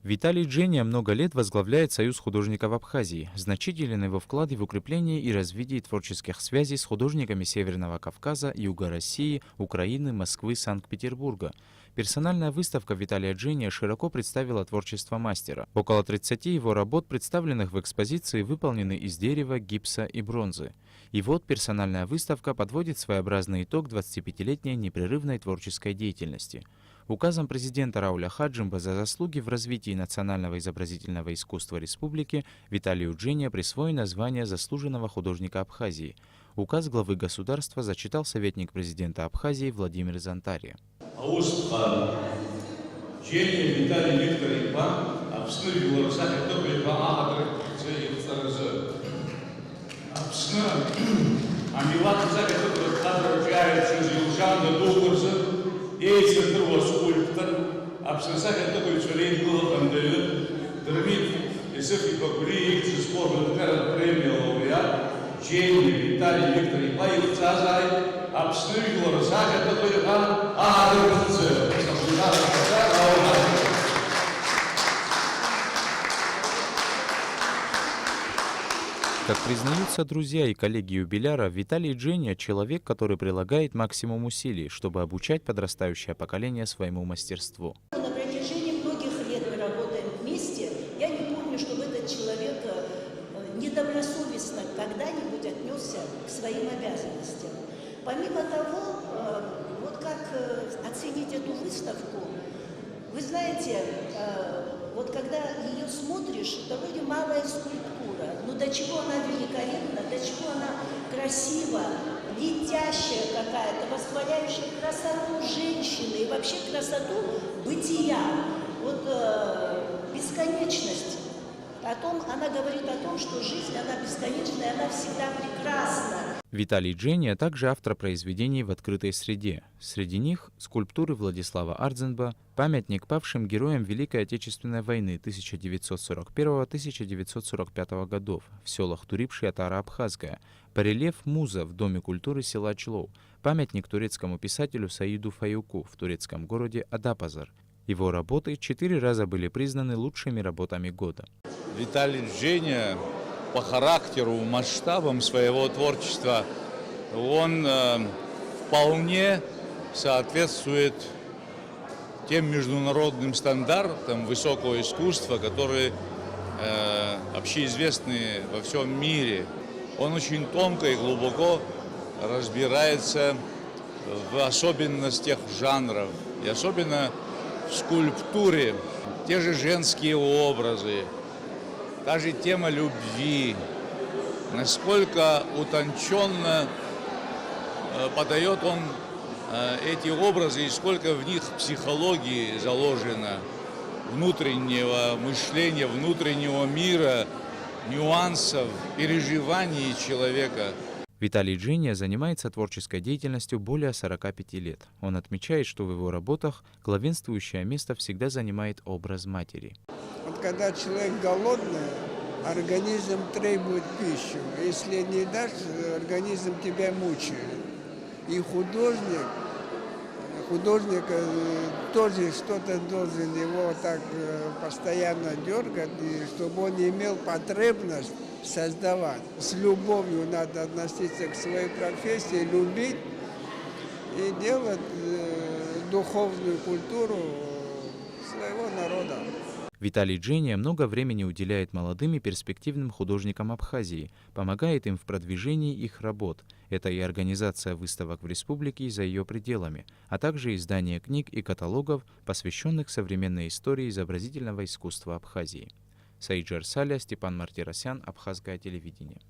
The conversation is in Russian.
Виталий Джения много лет возглавляет Союз художников Абхазии. Значителен его вклад в укрепление и развитие творческих связей с художниками Северного Кавказа, Юга России, Украины, Москвы, Санкт-Петербурга. Персональная выставка Виталия Джения широко представила творчество мастера. Около 30 его работ, представленных в экспозиции, выполнены из дерева, гипса и бронзы. И вот персональная выставка подводит своеобразный итог 25-летней непрерывной творческой деятельности. Указом президента Рауля Хаджимба за заслуги в развитии национального изобразительного искусства республики Виталию Джения присвоено звание заслуженного художника Абхазии. Указ главы государства зачитал советник президента Абхазии Владимир Зантария. Ейсен труба скульптор, абстракция такой человек был фандел, драмит, если покули, их спорно такая премия лауреат, Джейми Виталий Виктор Ипаев Цазай, абстракция разага такой хан, адресце, Как признаются друзья и коллеги юбиляра, Виталий Джения – человек, который прилагает максимум усилий, чтобы обучать подрастающее поколение своему мастерству. На протяжении многих лет мы работаем вместе. Я не помню, чтобы этот человек недобросовестно когда-нибудь отнесся к своим обязанностям. Помимо того, вот как оценить эту выставку, вы знаете, вот когда ее смотришь, довольно малая скульптура, но до чего она великолепна, до чего она красива, летящая какая-то, восхваляющая красоту женщины и вообще красоту бытия. Вот бесконечность. Она говорит о том, что жизнь, она бесконечная, она всегда прекрасна. Виталий Джения также автор произведений в открытой среде. Среди них скульптуры Владислава Ардзенба, памятник павшим героям Великой Отечественной войны 1941-1945 годов в селах Турипши и Атара-Абхазская, барельеф «Муза» в Доме культуры села Члоу, памятник турецкому писателю Саиду Фаюку в турецком городе Адапазар. Его работы 4 раза были признаны лучшими работами года. Виталий Джения по характеру, масштабам своего творчества, он вполне соответствует тем международным стандартам высокого искусства, которые общеизвестны во всем мире. Он очень тонко и глубоко разбирается в особенностях жанров, и особенно в скульптуре. Те же женские образы, та же тема любви, насколько утонченно подает он эти образы и сколько в них психологии заложено, внутреннего мышления, внутреннего мира, нюансов, переживаний человека. Виталий Джения занимается творческой деятельностью более 45 лет. Он отмечает, что в его работах главенствующее место всегда занимает образ матери. Вот когда человек голодный, организм требует пищу. Если не дашь, организм тебя мучает. И художник тоже что-то должен его так постоянно дергать, чтобы он имел потребность создавать. С любовью надо относиться к своей профессии, любить и делать духовную культуру своего народа. Виталий Джения много времени уделяет молодым и перспективным художникам Абхазии, помогает им в продвижении их работ. Это и организация выставок в республике и за ее пределами, а также издание книг и каталогов, посвященных современной истории изобразительного искусства Абхазии. Саиджар Саля, Степан Мартиросян, Абхазское телевидение.